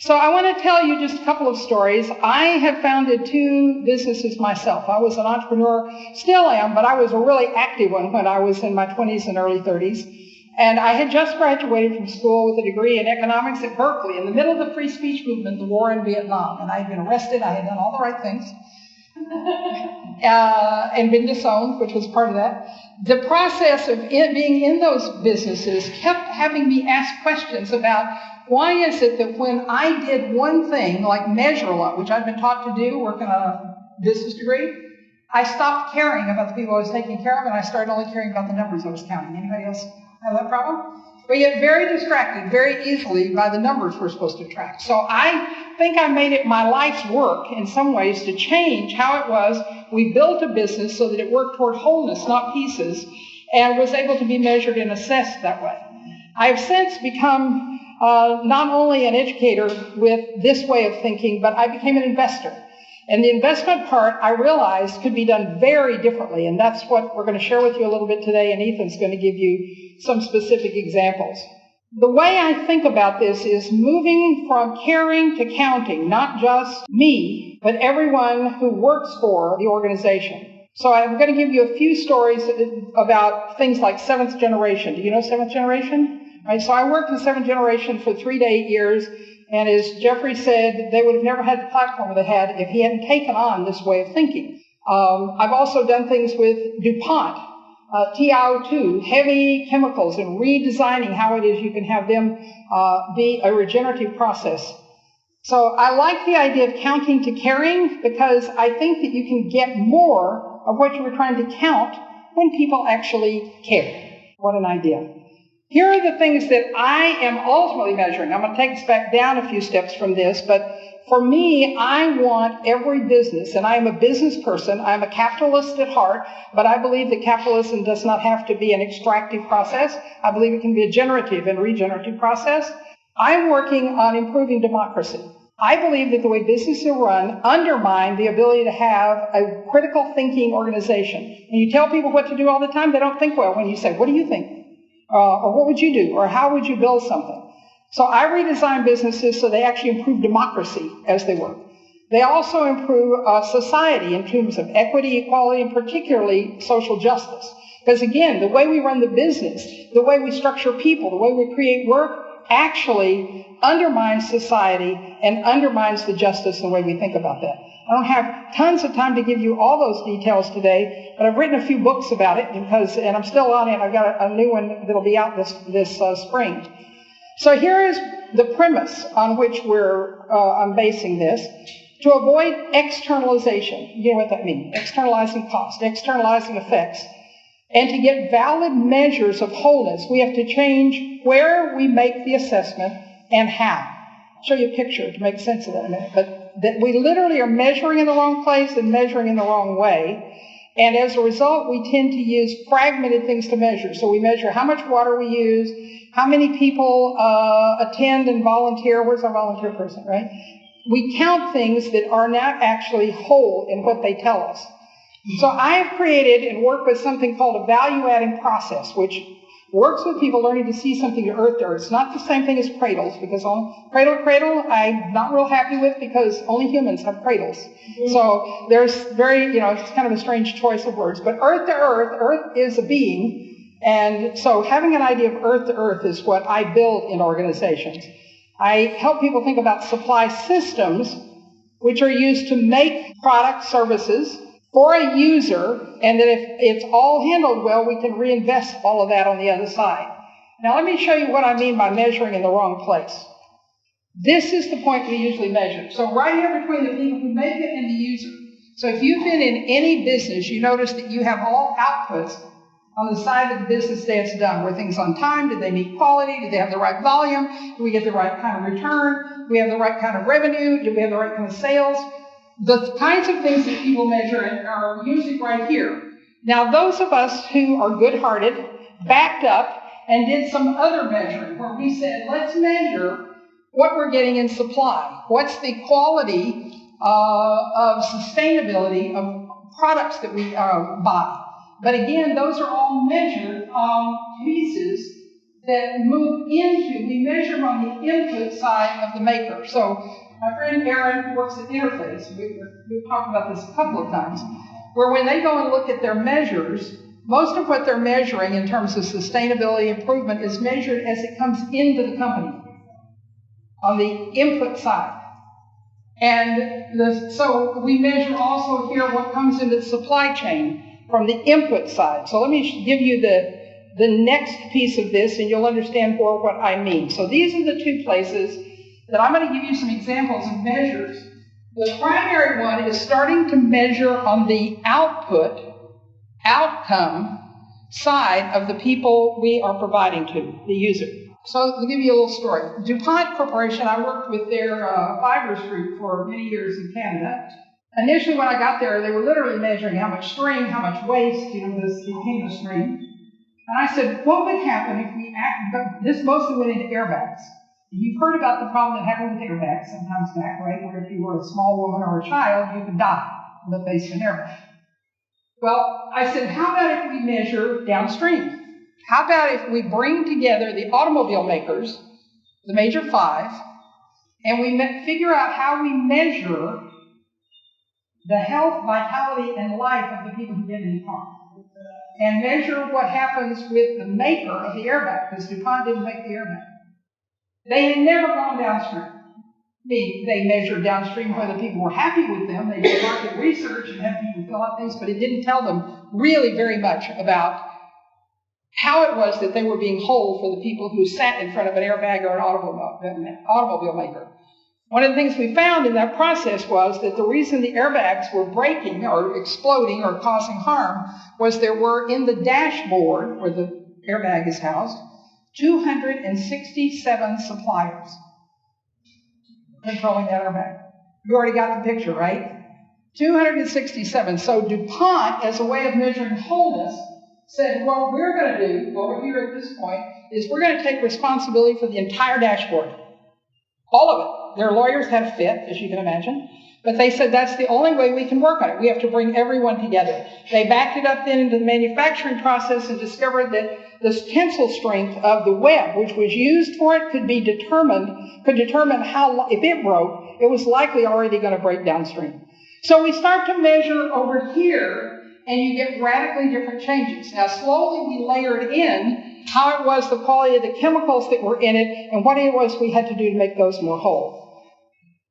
So I want to tell you just a couple of stories. I have founded 2 businesses myself. I was an entrepreneur, still am, but I was a really active one when I was in my 20s and early 30s. And I had just graduated from school with a degree in economics at Berkeley in the middle of the free speech movement, the war in Vietnam. And I had been arrested. I had done all the right things. And been disowned, which was part of that. The process of being in those businesses kept having me ask questions about why is it that when I did one thing, like measure a lot, which I'd been taught to do, working on a business degree, I stopped caring about the people I was taking care of, and I started only caring about the numbers I was counting. Anybody else have that problem? We get very distracted very easily by the numbers we're supposed to track. So I think I made it my life's work in some ways to change how it was we built a business so that it worked toward wholeness, not pieces, and was able to be measured and assessed that way. I have since become not only an educator with this way of thinking, but I became an investor. And the investment part, I realized, could be done very differently, and that's what we're going to share with you a little bit today, and Ethan's going to give you some specific examples. The way I think about this is moving from caring to counting, not just me, but everyone who works for the organization. So I'm going to give you a few stories about things like seventh generation. Do you know seventh generation? Right, so I worked in seventh generation for 3 to 8 years, and as Jeffrey said, they would have never had the platform they had if he hadn't taken on this way of thinking. I've also done things with DuPont, TiO2, heavy chemicals, and redesigning how it is you can have them be a regenerative process. So I like the idea of counting to caring because I think that you can get more of what you were trying to count when people actually care. What an idea. Here are the things that I am ultimately measuring. I'm going to take us back down a few steps from this, but for me, I want every business, and I am a business person, I'm a capitalist at heart, but I believe that capitalism does not have to be an extractive process. I believe it can be a generative and regenerative process. I'm working on improving democracy. I believe that the way businesses are run undermine the ability to have a critical thinking organization. And you tell people what to do all the time, they don't think well when you say, what do you think? Or what would you do? Or how would you build something? So I redesign businesses so they actually improve democracy as they work. They also improve society in terms of equity, equality, and particularly social justice. Because again, the way we run the business, the way we structure people, the way we create work, actually undermines society and undermines the justice and the way we think about that. I don't have tons of time to give you all those details today, but I've written a few books about it and I'm still on it. I've got a new one that'll be out this spring. So here is the premise on which I'm basing this. To avoid externalization, you know what that means, externalizing cost, externalizing effects, and to get valid measures of wholeness, we have to change where we make the assessment and how. I'll show you a picture to make sense of that in a minute, but that we literally are measuring in the wrong place and measuring in the wrong way. And as a result, we tend to use fragmented things to measure. So we measure how much water we use, how many people attend and volunteer. Where's our volunteer person, right? We count things that are not actually whole in what they tell us. So I have created and worked with something called a value-adding process, which works with people learning to see something to earth. It's not the same thing as cradles, because cradle I'm not real happy with because only humans have cradles. So there's it's kind of a strange choice of words. But earth to earth is a being. And so having an idea of earth to earth is what I build in organizations. I help people think about supply systems, which are used to make product services for a user, and that if it's all handled well, we can reinvest all of that on the other side. Now let me show you what I mean by measuring in the wrong place. This is the point we usually measure. So right here between the people who make it and the user. So if you've been in any business, you notice that you have all outputs on the side of the business that it's done. Were things on time? Did they meet quality? Did they have the right volume? Do we get the right kind of return? Do we have the right kind of revenue? Do we have the right kind of sales? The kinds of things that people measure are usually right here. Now, those of us who are good-hearted backed up and did some other measuring where we said, let's measure what we're getting in supply. What's the quality of sustainability of products that we buy? But again, those are all measured on pieces that move into, we measure them on the input side of the maker. So my friend Aaron, who works at Interface, we've talked about this a couple of times, where when they go and look at their measures, most of what they're measuring in terms of sustainability improvement is measured as it comes into the company on the input side. And so we measure also here what comes into the supply chain from the input side. So let me give you the next piece of this, and you'll understand more what I mean. So these are the two places that I'm going to give you some examples of measures. The primary one is starting to measure on the outcome side of the people we are providing to, the user. So I'll give you a little story. DuPont Corporation, I worked with their fibers group for many years in Canada. Initially when I got there, they were literally measuring how much string, how much waste, this became a string. And I said, what would happen if we this mostly went into airbags. You've heard about the problem that happened with airbags sometimes back, right? Where if you were a small woman or a child, you could die in the face of an airbag. Well, I said, how about if we measure downstream? How about if we bring together the automobile makers, the major five, and we figure out how we measure the health, vitality, and life of the people who get in the car, and measure what happens with the maker of the airbag, because DuPont didn't make the airbag. They had never gone downstream. They measured downstream whether people were happy with them. They did market research and had people fill out things, but it didn't tell them really very much about how it was that they were being whole for the people who sat in front of an airbag or an automobile maker. One of the things we found in that process was that the reason the airbags were breaking or exploding or causing harm was there were in the dashboard where the airbag is housed 267 suppliers controlling that airbag. You already got the picture, right? 267. So DuPont, as a way of measuring wholeness, said, what we're going to do over here at this point is we're going to take responsibility for the entire dashboard. All of it. Their lawyers had a fit, as you can imagine. But they said that's the only way we can work on it. We have to bring everyone together. They backed it up then into the manufacturing process and discovered that the tensile strength of the web, which was used for it, could determine how, if it broke, it was likely already going to break downstream. So we start to measure over here, and you get radically different changes. Now, slowly we layered in how it was the quality of the chemicals that were in it and what it was we had to do to make those more whole.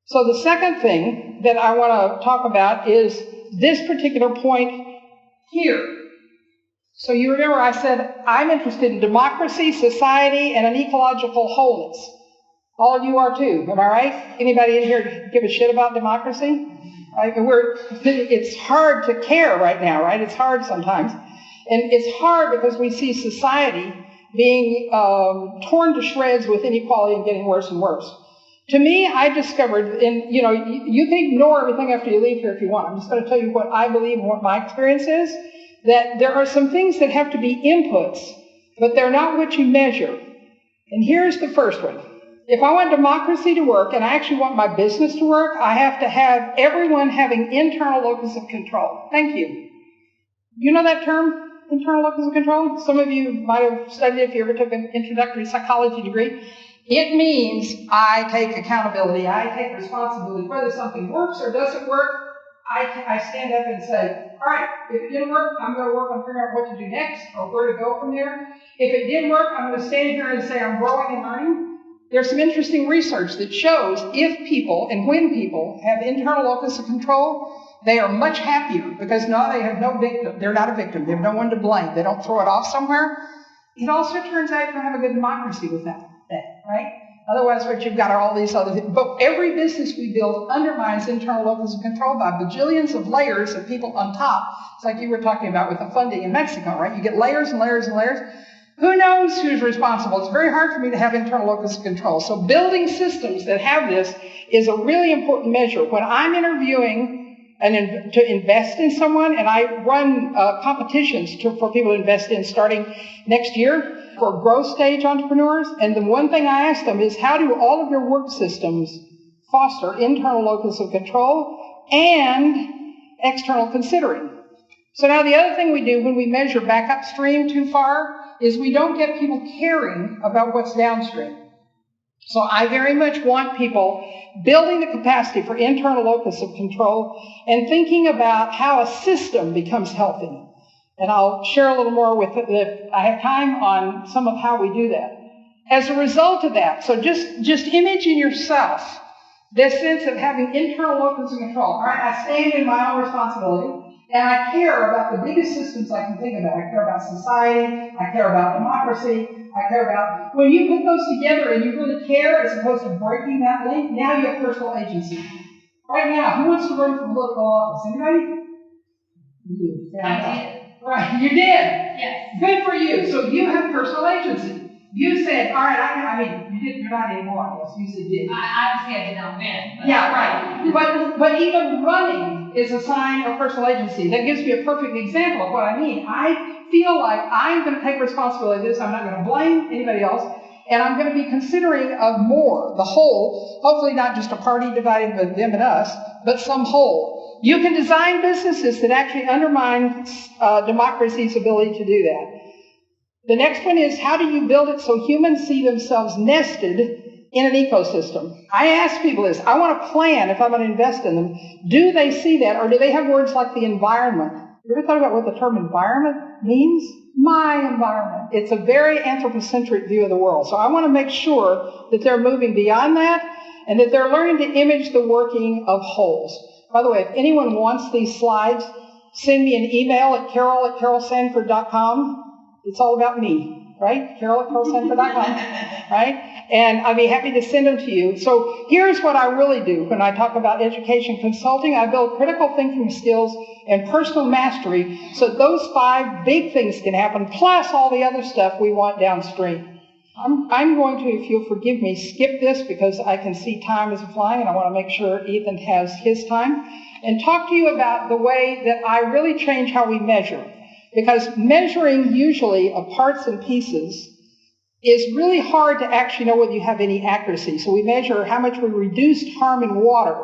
So the second thing that I want to talk about is this particular point here. So you remember I said I'm interested in democracy, society, and an ecological wholeness. All of you are too, am I right? Anybody in here give a shit about democracy? It's hard to care right now, right? It's hard sometimes. And it's hard because we see society being torn to shreds with inequality and getting worse and worse. To me, I discovered, and you can ignore everything after you leave here if you want. I'm just going to tell you what I believe and what my experience is, that there are some things that have to be inputs, but they're not what you measure. And here's the first one. If I want democracy to work, and I actually want my business to work, I have to have everyone having internal locus of control. Thank you. You know that term, internal locus of control? Some of you might have studied it if you ever took an introductory psychology degree. It means I take accountability, I take responsibility. Whether something works or doesn't work, I stand up and say, all right, if it didn't work, I'm going to work on figuring out what to do next or where to go from there. If it did work, I'm going to stand here and say I'm growing and learning. There's some interesting research that shows if people and when people have internal locus of control, they are much happier because now they have no victim. They're not a victim. They have no one to blame. They don't throw it off somewhere. It also turns out you don't have a good democracy with that, right? Otherwise, what you've got are all these other things. But every business we build undermines internal locus of control by bajillions of layers of people on top. It's like you were talking about with the funding in Mexico, right? You get layers and layers and layers. Who knows who's responsible? It's very hard for me to have internal locus of control. So building systems that have this is a really important measure. When I'm interviewing to invest in someone, and I run competitions for people to invest in starting next year for growth stage entrepreneurs, and the one thing I ask them is, how do all of your work systems foster internal locus of control and external considering? So now the other thing we do when we measure back upstream too far is we don't get people caring about what's downstream. So I very much want people building the capacity for internal locus of control and thinking about how a system becomes healthy. And I'll share a little more if I have time on some of how we do that. As a result of that, so just image in yourself this sense of having internal locus of control. All right, I stand in my own responsibility, and I care about the biggest systems I can think about. I care about society, I care about democracy, I care about... When you put those together and you really care as opposed to breaking that link, now you have personal agency. Right now, who wants to run for political office? Anybody? You. Yeah, I did. Right, you did? Yes. Good for you. So you have personal agency. You said, all right, you're not anymore, I guess. You said did. Obviously I did not win. Yeah, right. But even running is a sign of personal agency. That gives me a perfect example of what I mean. I feel like I'm going to take responsibility for this. I'm not going to blame anybody else. And I'm going to be considering of more, the whole, hopefully not just a party divided with them and us, but some whole. You can design businesses that actually undermine democracy's ability to do that. The next one is, how do you build it so humans see themselves nested in an ecosystem? I ask people this. I want to plan if I'm going to invest in them. Do they see that, or do they have words like the environment? You ever thought about what the term environment means? My environment. It's a very anthropocentric view of the world. So I want to make sure that they're moving beyond that and that they're learning to image the working of wholes. By the way, if anyone wants these slides, send me an email at carol@carolsanford.com. It's all about me, right? carol@carolsanford.com, right? And I'd be happy to send them to you. So here's what I really do when I talk about education consulting. I build critical thinking skills and personal mastery so those 5 big things can happen, plus all the other stuff we want downstream. I'm going to, if you'll forgive me, skip this because I can see time is flying and I want to make sure Ethan has his time, and talk to you about the way that I really change how we measure. Because measuring usually of parts and pieces is really hard to actually know whether you have any accuracy. So we measure how much we reduced harm in water.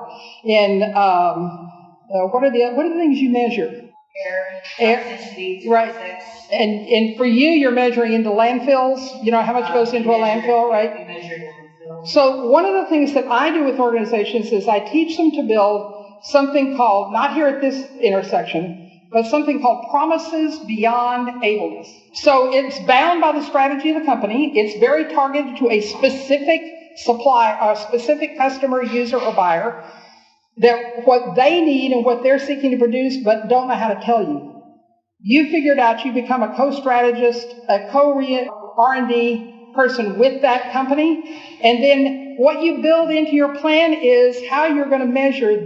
In what are the things you measure? Air, toxicity, right. And for you, you're measuring into landfills. You know how much goes into a landfill, right? We measure landfill. So one of the things that I do with organizations is I teach them to build something called, not here at this intersection, but something called promises beyond ableness. So it's bound by the strategy of the company. It's very targeted to a specific specific customer, user, or buyer, that what they need and what they're seeking to produce, but don't know how to tell you. You figured out you become a co-strategist, a co-R&D person with that company, and then what you build into your plan is how you're going to measure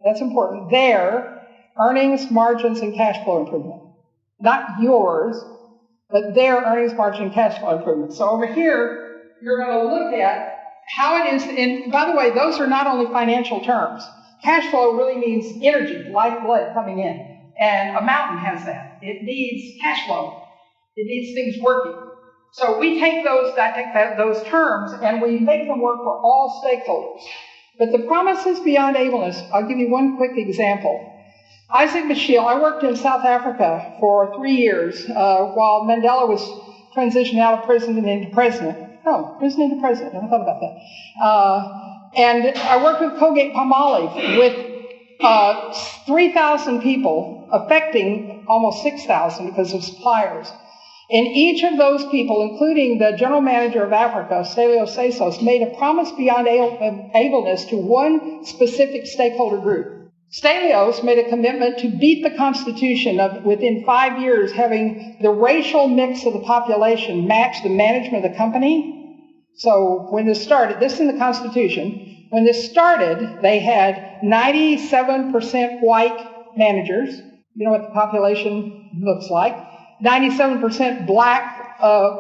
that's important, their earnings, margins, and cash flow improvement. Not yours, but their earnings, margin, and cash flow improvement. So over here, you're going to look at how it is, and by the way, those are not only financial terms. Cash flow really means energy, lifeblood coming in. And a mountain has that. It needs cash flow. It needs things working. So we take those terms and we make them work for all stakeholders. But the promises beyond ableness, I'll give you one quick example. Isaac Basheil, I worked in South Africa for 3 years while Mandela was transitioning out of prison and into president. Oh, prison into president, I never thought about that. And I worked with Colgate-Palmolive with 3,000 people, affecting almost 6,000 because of suppliers. And each of those people, including the general manager of Africa, Stelios Sessos, made a promise beyond ableness to one specific stakeholder group. Stelios made a commitment to beat the Constitution of within 5 years having the racial mix of the population match the management of the company. So when this started, this is in the Constitution, when this started, they had 97% white managers. You know what the population looks like. 97% black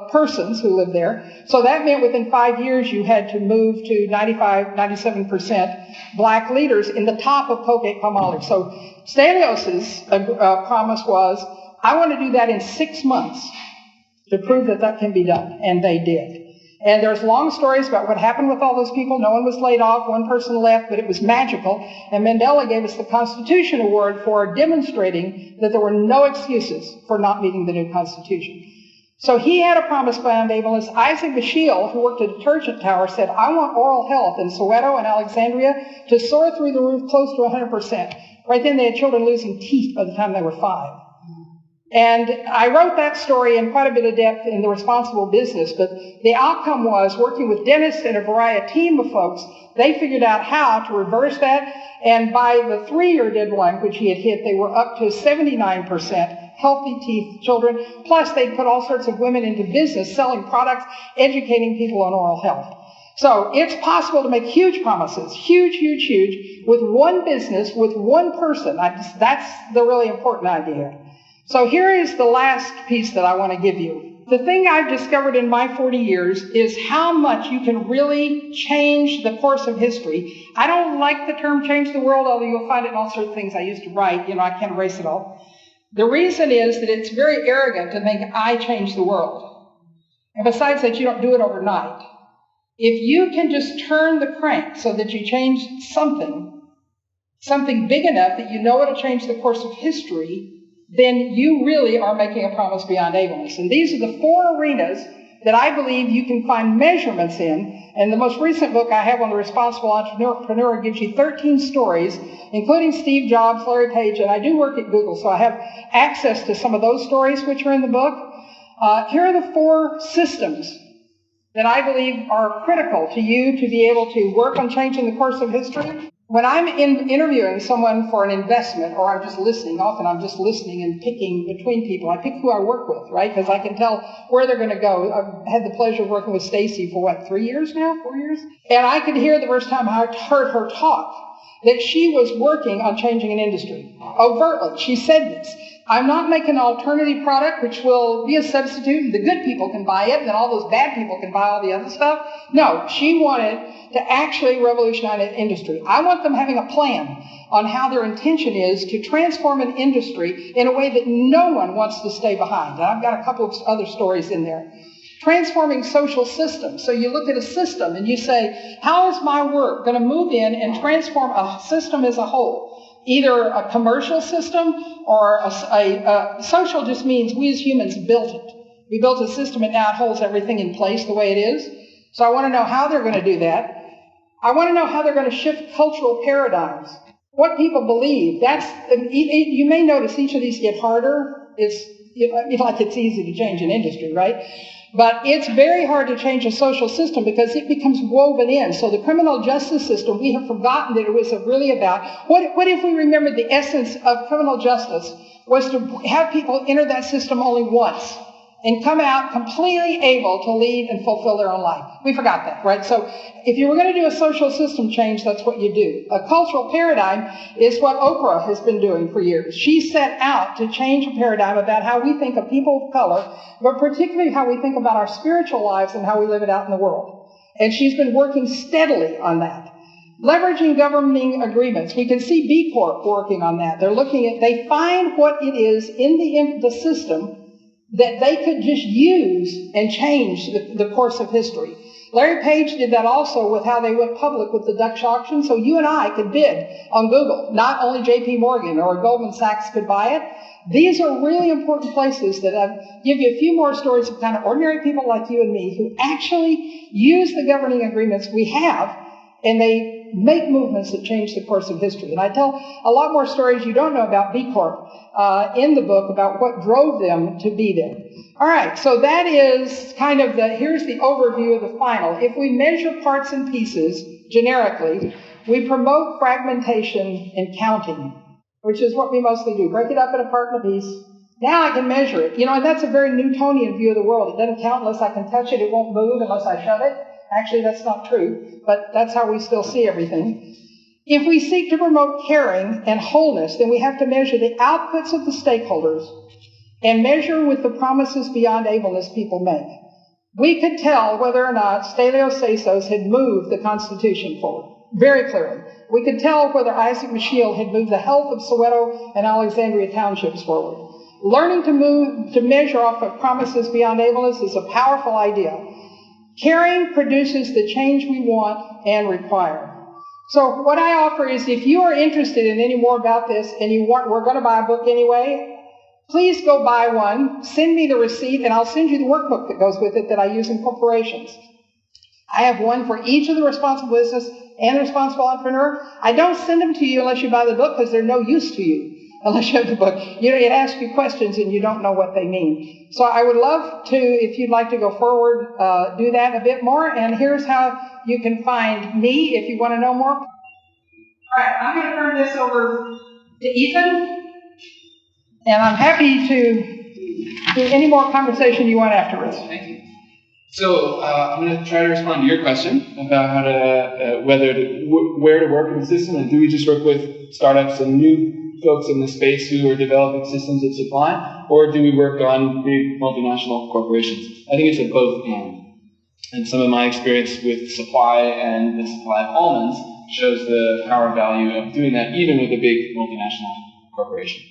persons who lived there. So that meant within 5 years you had to move to 97% black leaders in the top of Colgate-Palmolive. So Stelios's promise was, I want to do that in 6 months to prove that that can be done. And they did. And there's long stories about what happened with all those people. No one was laid off. One person left, but it was magical. And Mandela gave us the Constitution Award for demonstrating that there were no excuses for not meeting the new Constitution. So he had a promise beyond ableness. Isaac Basheil, who worked at Detergent Tower, said, I want oral health in Soweto and Alexandria to soar through the roof close to 100%. Right then they had children losing teeth by the time they were 5. And I wrote that story in quite a bit of depth in The Responsible Business, but the outcome was, working with Dennis and a team of folks, they figured out how to reverse that, and by the 3-year deadline, which he had hit, they were up to 79% healthy teeth children, plus they put all sorts of women into business, selling products, educating people on oral health. So it's possible to make huge promises, huge, with one business, with one person. That's the really important idea. So here is the last piece that I want to give you. The thing I've discovered in my 40 years is how much you can really change the course of history. I don't like the term change the world, although you'll find it in all sorts of things I used to write. I can't erase it all. The reason is that it's very arrogant to think I change the world. And besides that, you don't do it overnight. If you can just turn the crank so that you change something big enough that you know it'll change the course of history, then you really are making a promise beyond ableness. And these are the 4 arenas that I believe you can find measurements in. And the most recent book I have on the responsible entrepreneur gives you 13 stories, including Steve Jobs, Larry Page, and I do work at Google, so I have access to some of those stories which are in the book. Here are the 4 systems that I believe are critical to you to be able to work on changing the course of history. When I'm interviewing someone for an investment, or I'm just listening, often I'm just listening and picking between people. I pick who I work with, right? Because I can tell where they're going to go. I've had the pleasure of working with Stacy for 3 years now? 4 years? And I could hear the first time I heard her talk that she was working on changing an industry. Overtly, she said this. I'm not making an alternative product which will be a substitute and the good people can buy it and then all those bad people can buy all the other stuff. No, she wanted to actually revolutionize an industry. I want them having a plan on how their intention is to transform an industry in a way that no one wants to stay behind. And I've got a couple of other stories in there. Transforming social systems. So you look at a system and you say, how is my work going to move in and transform a system as a whole? Either a commercial system or a social just means we as humans built it. We built a system and now it holds everything in place the way it is. So I want to know how they're going to do that. I want to know how they're going to shift cultural paradigms. What people believe. You may notice each of these get harder. It's like it's easy to change an industry, right? But it's very hard to change a social system because it becomes woven in. So the criminal justice system, we have forgotten that it was really about, what if we remembered the essence of criminal justice was to have people enter that system only once and come out completely able to lead and fulfill their own life. We forgot that, right? So if you were going to do a social system change, that's what you do. A cultural paradigm is what Oprah has been doing for years. She set out to change a paradigm about how we think of people of color, but particularly how we think about our spiritual lives and how we live it out in the world. And she's been working steadily on that. Leveraging governing agreements. We can see B Corp working on that. They find what it is in the system that they could just use and change the course of history. Larry Page did that also with how they went public with the Dutch auction, so you and I could bid on Google. Not only J.P. Morgan or Goldman Sachs could buy it. These are really important places that I give you a few more stories of kind of ordinary people like you and me who actually use the governing agreements we have, and they make movements that change the course of history. And I tell a lot more stories you don't know about B Corp in the book about what drove them to be there. All right, so that is kind of here's the overview of the final. If we measure parts and pieces generically, we promote fragmentation and counting, which is what we mostly do. Break it up in a part and a piece. Now I can measure it. And that's a very Newtonian view of the world. It doesn't count unless I can touch it. It won't move unless I shove it. Actually, that's not true, but that's how we still see everything. If we seek to promote caring and wholeness, then we have to measure the outputs of the stakeholders and measure with the promises beyond ableness people make. We could tell whether or not Stelios Sessos had moved the Constitution forward, very clearly. We could tell whether Isaac Basheil had moved the health of Soweto and Alexandria townships forward. Learning to measure off of promises beyond ableness is a powerful idea. Caring produces the change we want and require. So what I offer is if you are interested in any more about this and we're going to buy a book anyway, please go buy one, send me the receipt, and I'll send you the workbook that goes with it that I use in corporations. I have one for each of the responsible business and the responsible entrepreneur. I don't send them to you unless you buy the book, because they're no use to you unless you have the book. You know, it asks you questions and you don't know what they mean. So I would love to, if you'd like to go forward, do that a bit more. And here's how you can find me if you want to know more. All right, I'm going to turn this over to Ethan, and I'm happy to do any more conversation you want afterwards. Thank you. So I'm going to try to respond to your question about how to, where to work in the system, and do we just work with startups and new folks in the space who are developing systems of supply, or do we work on big multinational corporations? I think it's a both and some of my experience with supply and the supply of almonds shows the power and value of doing that even with a big multinational corporation.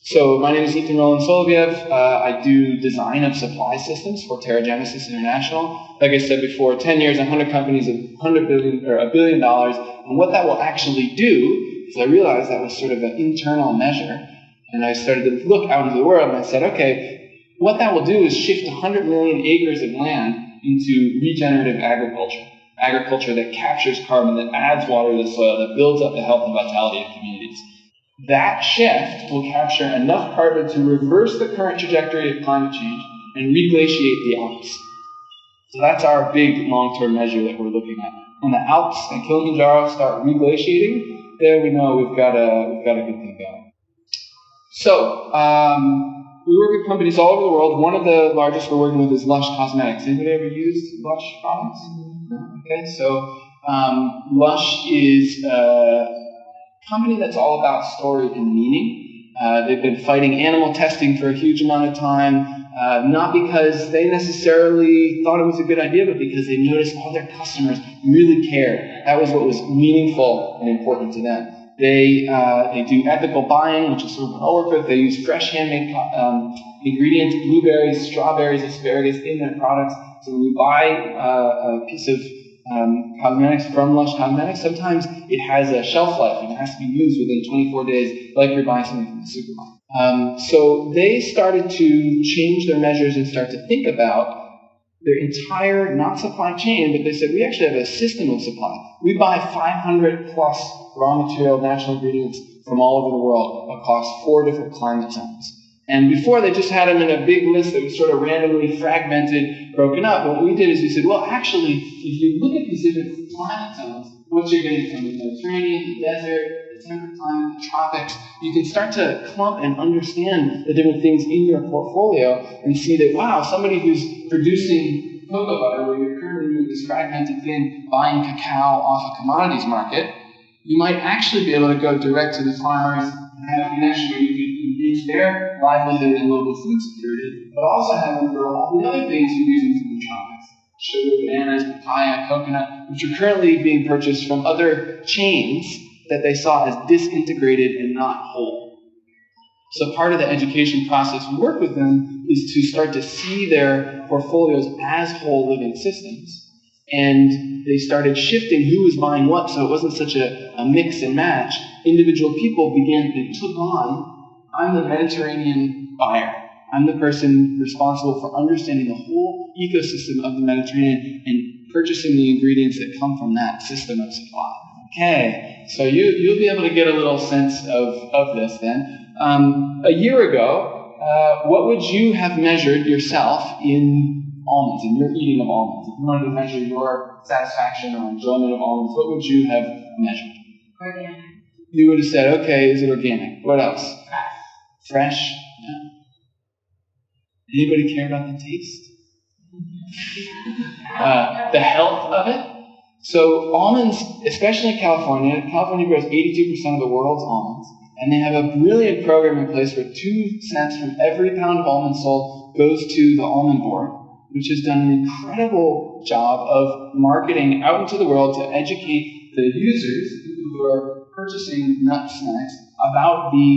So my name is Ethan Roland Soloviev. I do design of supply systems for Terragenesis International. Like I said before, 10 years, 100 companies, $1 billion. And what that will actually do is I realized that was sort of an internal measure. And I started to look out into the world and I said, okay, what that will do is shift 100 million acres of land into regenerative agriculture. Agriculture that captures carbon, that adds water to the soil, that builds up the health and vitality of communities. That shift will capture enough carbon to reverse the current trajectory of climate change and reglaciate the Alps. So that's our big long-term measure that we're looking at. When the Alps and Kilimanjaro start reglaciating, there we know we've got a good thing going. So we work with companies all over the world. One of the largest we're working with is Lush Cosmetics. Anybody ever used Lush products? Okay, so Lush is company that's all about story and meaning. They've been fighting animal testing for a huge amount of time, not because they necessarily thought it was a good idea, but because they noticed all their customers really cared. That was what was meaningful and important to them. They do ethical buying, which is sort of what I work with. They use fresh handmade ingredients, blueberries, strawberries, asparagus in their products. So when you buy a piece of cosmetics from Lush Cosmetics, sometimes it has a shelf life and it has to be used within 24 days, like you're buying something from the supermarket. So they started to change their measures and start to think about their entire, not supply chain, but they said, we actually have a system of supply. We buy 500 plus raw material, natural ingredients from all over the world across 4 different climate zones. And before, they just had them in a big list that was sort of randomly fragmented, broken up. What we did is we said, well, actually, if you look at these different climate zones, what you're getting from the Mediterranean, the desert, the temperate climate, the tropics, you can start to clump and understand the different things in your portfolio and see that, wow, somebody who's producing cocoa butter, where you're currently doing this fragmented thing, buying cacao off a commodities market, you might actually be able to go direct to the farmers and have a connection where you can engage their livelihood and local food security, but also have them grow all the other things you're using from the tropics. Sugar, bananas, papaya, coconut, which are currently being purchased from other chains that they saw as disintegrated and not whole. So part of the education process we work with them is to start to see their portfolios as whole living systems. And they started shifting who was buying what, so it wasn't such a mix and match. Individual people they took on, I'm the Mediterranean buyer. I'm the person responsible for understanding the whole ecosystem of the Mediterranean and purchasing the ingredients that come from that system of supply. Okay, so you'll be able to get a little sense of this then. A year ago, what would you have measured yourself in almonds, in your eating of almonds? If you wanted to measure your satisfaction or enjoyment of almonds, what would you have measured? Organic. You would have said, okay, is it organic? What else? Fresh? Yeah. Anybody care about the taste? The health of it? So almonds, especially in California grows 82% of the world's almonds, and they have a brilliant program in place where 2 cents from every pound of almonds sold goes to the Almond Board, which has done an incredible job of marketing out into the world to educate the users who are purchasing nut snacks about the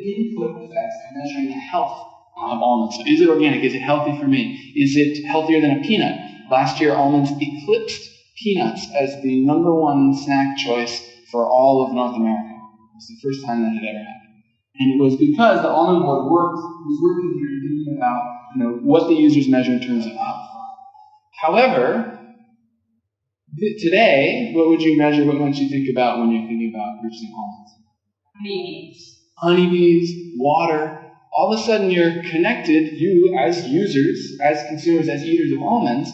input effects of measuring the health of almonds. So is it organic? Is it healthy for me? Is it healthier than a peanut? Last year, almonds eclipsed peanuts as the #1 snack choice for all of North America. It's the first time that had ever happened. And it was because the almond board was working here thinking about what the users measure in terms of health. However, today, what would you measure? What might you think about when you're thinking about purchasing almonds? Honeybees, water. All of a sudden you're connected, you as users, as consumers, as eaters of almonds,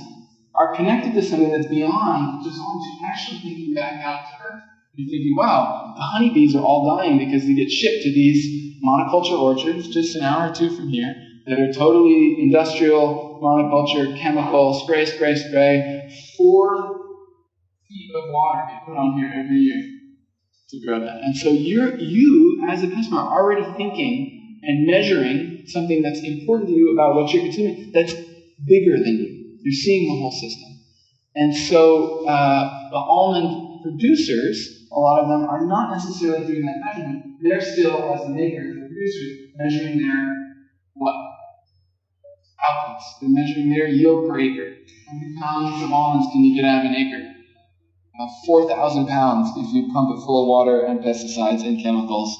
are connected to something that's beyond just almonds. You're actually thinking back out to Earth. You're thinking, wow, the honeybees are all dying because they get shipped to these monoculture orchards just an hour or two from here that are totally industrial, monoculture, chemical, spray, 4 feet of water they put on here every year to grow that. And so you as a customer are already thinking and measuring something that's important to you about what you're consuming that's bigger than you. You're seeing the whole system. And so the almond producers, a lot of them are not necessarily doing that measurement. They're still, as the makers, the producers, measuring their outputs. They're measuring their yield per acre. How many pounds of almonds can you get out of an acre? 4,000 pounds if you pump it full of water and pesticides and chemicals.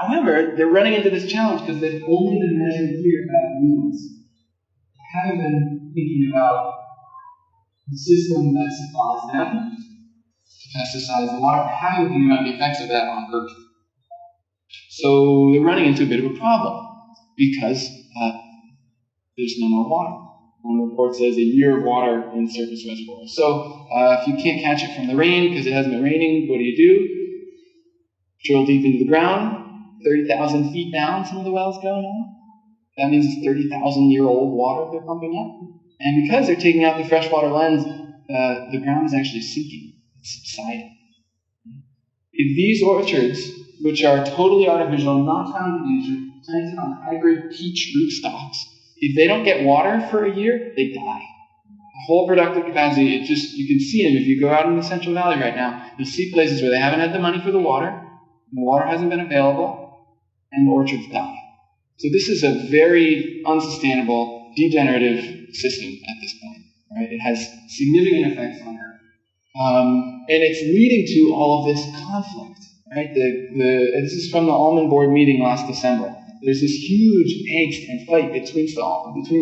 However, they're running into this challenge because they've only been measuring here at yields. They haven't been thinking about the system that supplies them to pesticides the water. They haven't been thinking about the effects of that on Earth. So they're running into a bit of a problem because there's no more water. One report says a year of water in surface reservoirs. So if you can't catch it from the rain because it hasn't been raining, what do? Drill deep into the ground, 30,000 feet down some of the wells go now. That means it's 30,000-year-old water they're pumping up. And because they're taking out the freshwater lens, the ground is actually sinking. It's subsiding. If these orchards, which are totally artificial, not found in nature, planted on hybrid peach rootstocks, if they don't get water for a year, they die. The whole productive capacity, you can see them. If you go out in the Central Valley right now, you'll see places where they haven't had the money for the water, and the water hasn't been available, and the orchards die. So this is a very unsustainable, degenerative system at this point. Right? It has significant effects on Earth. And it's leading to all of this conflict. Right? This is from the almond board meeting last December. There's this huge angst and fight between the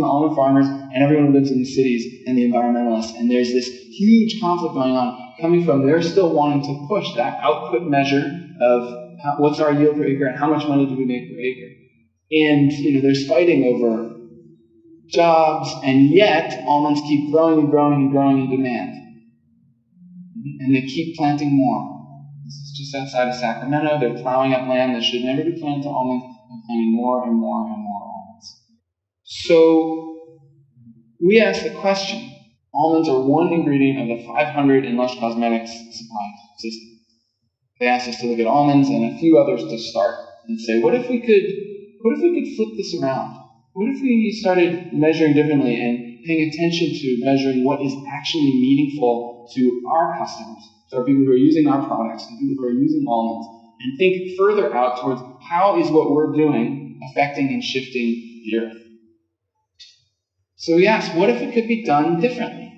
almond farmers and everyone who lives in the cities and the environmentalists. And there's this huge conflict going on coming from they're still wanting to push that output measure of what's our yield per acre and how much money do we make per acre. And there's fighting over jobs, and yet almonds keep growing and growing and growing in demand. And they keep planting more. This is just outside of Sacramento. They're plowing up land that should never be planted to almonds and planting more and more and more almonds. So we asked the question. Almonds are one ingredient of the 500 in Lush Cosmetics supply system. They asked us to look at almonds and a few others to start and say, what if we could flip this around? What if we started measuring differently and paying attention to measuring what is actually meaningful to our customers, to our people who are using our products, to people who are using almonds, and think further out towards how is what we're doing affecting and shifting the Earth? So we asked, what if it could be done differently?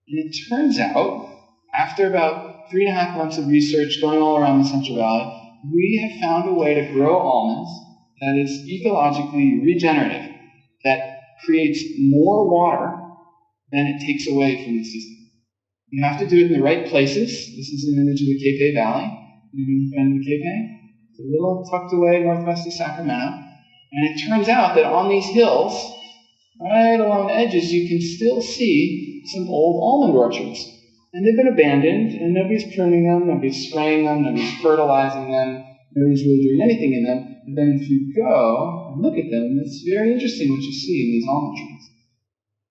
And it turns out, after about 3.5 months of research going all around the Central Valley, we have found a way to grow almonds that is ecologically regenerative, that creates more water than it takes away from the system. You have to do it in the right places. This is an image of the Capay Valley. You've been to Capay? It's a little tucked away northwest of Sacramento. And it turns out that on these hills, right along the edges, you can still see some old almond orchards. And they've been abandoned, and nobody's pruning them, nobody's spraying them, nobody's fertilizing them, nobody's really doing anything in them. But then if you go and look at them, it's very interesting what you see in these almond trees.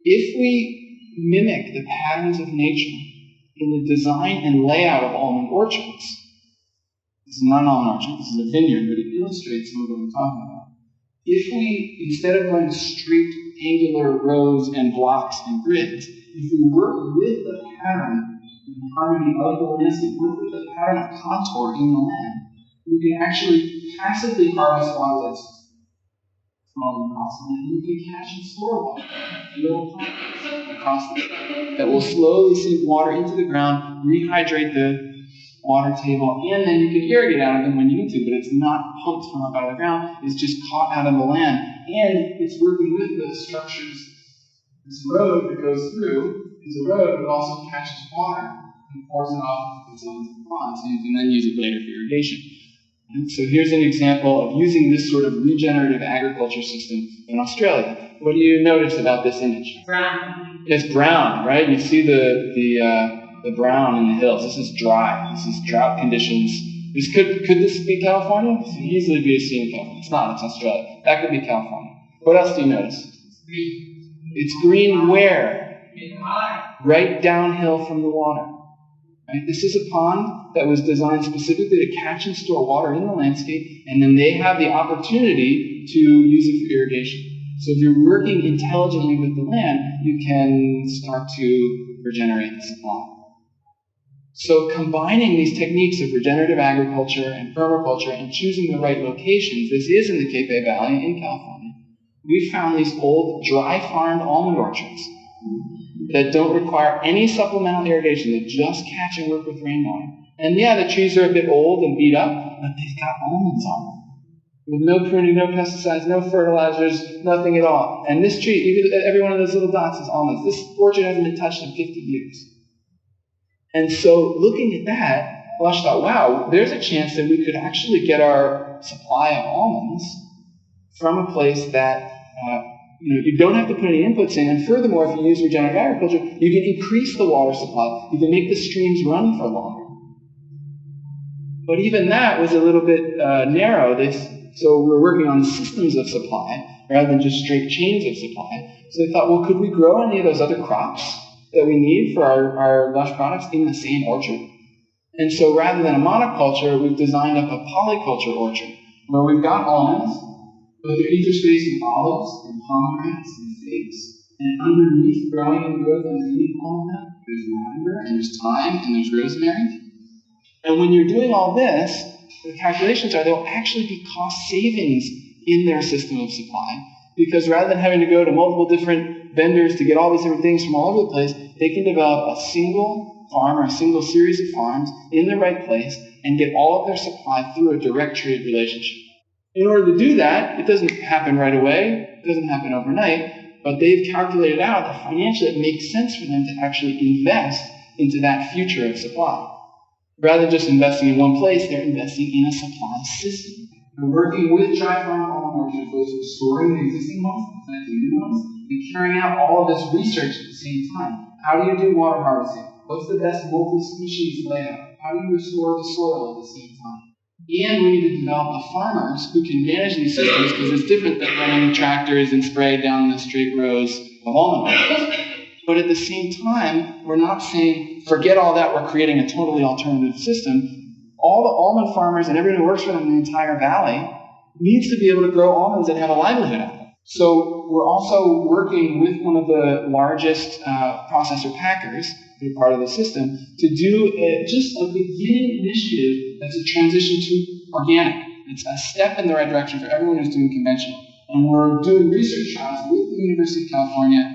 If we mimic the patterns of nature in the design and layout of almond orchards, this is not an almond orchard, this is a vineyard, but it illustrates some of what we're talking about. If we, instead of going straight angular rows and blocks and grids, if we work with the pattern and the harmony of the landscape, work with the pattern of contour in the land, we can actually passively harvest water that's flowing across the land. You can catch and store water in little pockets across the land that will slowly sink water into the ground, rehydrate the water table, and then you can irrigate out of them when you need to, but it's not pumped from up out of the ground. It's just caught out of the land, and it's working with the structures. This road that goes through is a road, but it also catches water and pours it off into the pond, so you can then use it later for irrigation. And so here's an example of using this sort of regenerative agriculture system in Australia. What do you notice about this image? Brown. It's brown, right? You see the brown in the hills. This is dry. This is drought conditions. Could this be California? This could easily be a scene in California. It's not. It's Australia. That could be California. What else do you notice? Green. It's green where? Green high. Right downhill from the water. Right? This is a pond that was designed specifically to catch and store water in the landscape, and then they have the opportunity to use it for irrigation. So if you're working intelligently with the land, you can start to regenerate the supply. So combining these techniques of regenerative agriculture and permaculture and choosing the right locations, this is in the Capay Valley in California, we found these old dry farmed almond orchards that don't require any supplemental irrigation, that just catch and work with rainwater. And yeah, the trees are a bit old and beat up, but they've got almonds on them. With no pruning, no pesticides, no fertilizers, nothing at all. And this tree, every one of those little dots is almonds. This orchard hasn't been touched in 50 years. And so looking at that, Lush thought, wow, there's a chance that we could actually get our supply of almonds from a place that you don't have to put any inputs in. And furthermore, if you use regenerative agriculture, you can increase the water supply. You can make the streams run for longer. But even that was a little bit narrow. So we're working on systems of supply rather than just straight chains of supply. So they thought, well, could we grow any of those other crops that we need for our Lush products in the same orchard? And so rather than a monoculture, we've designed up a polyculture orchard where we've got almonds, but they're interspacing olives and pomegranates and figs. And underneath, growing in the rows underneath all of that, there's lavender and there's thyme and there's rosemary. And when you're doing all this, the calculations are there will actually be cost savings in their system of supply, because rather than having to go to multiple different vendors to get all these different things from all over the place, they can develop a single farm or a single series of farms in the right place and get all of their supply through a direct trade relationship. In order to do that, it doesn't happen right away, it doesn't happen overnight, but they've calculated out that financially it makes sense for them to actually invest into that future of supply. Rather than just investing in one place, they're investing in a supply system. They're working with dry farm almond orchard folks who are storing the existing ones, planting new ones, and carrying out all of this research at the same time. How do you do water harvesting? What's the best multi-species layout? How do you restore the soil at the same time? And we need to develop the farmers who can manage these systems, because it's different than running tractors and spray down the straight rows of almond orchards. But at the same time, we're not saying, forget all that, we're creating a totally alternative system. All the almond farmers and everyone who works for them in the entire valley needs to be able to grow almonds and have a livelihood out of it. So we're also working with one of the largest processor packers, who are part of the system, to do just a beginning initiative that's a transition to organic. It's a step in the right direction for everyone who's doing conventional. And we're doing research trials with the University of California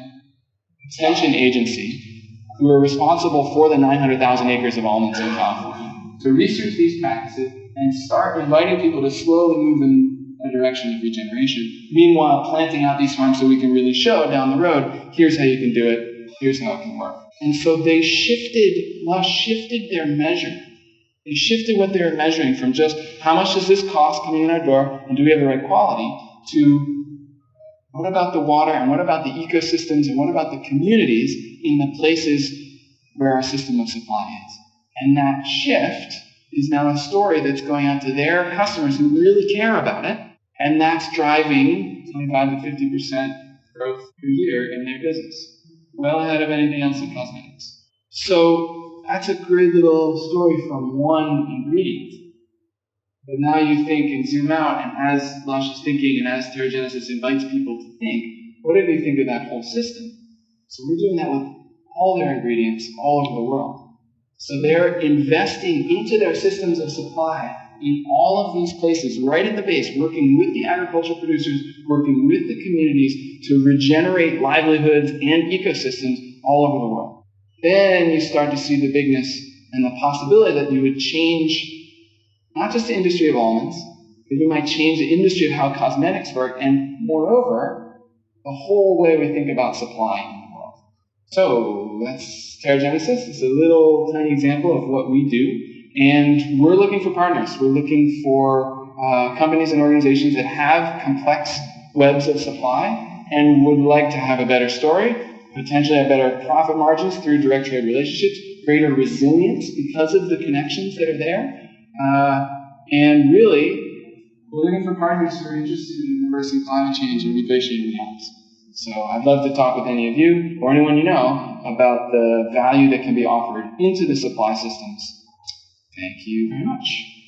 Extension Agency, who are responsible for the 900,000 acres of almonds in California, to research these practices and start inviting people to slowly move in a direction of regeneration. Meanwhile, planting out these farms so we can really show down the road, here's how you can do it, here's how it can work. And so they Lush shifted their measure. They shifted what they were measuring from just how much does this cost coming in our door and do we have the right quality, to what about the water, and what about the ecosystems, and what about the communities in the places where our system of supply is? And that shift is now a story that's going out to their customers who really care about it, and that's driving 25 to 50% growth per year in their business, well ahead of anything else in cosmetics. So that's a great little story from one ingredient. But now you think and zoom out, and as Lush is thinking, and as Theogenesis invites people to think, what if you think of that whole system? So we're doing that with all their ingredients all over the world. So they're investing into their systems of supply in all of these places, right at the base, working with the agricultural producers, working with the communities to regenerate livelihoods and ecosystems all over the world. Then you start to see the bigness and the possibility that you would change not just the industry of almonds, but you might change the industry of how cosmetics work, and moreover, the whole way we think about supply in the world. So that's Terragenesis. It's a little tiny example of what we do, and we're looking for partners. We're looking for companies and organizations that have complex webs of supply and would like to have a better story, potentially have better profit margins through direct trade relationships, greater resilience because of the connections that are there. And really, we're looking for partners who are interested in reversing climate change and reclaiming the Alps. So I'd love to talk with any of you or anyone you know about the value that can be offered into the supply systems. Thank you very much.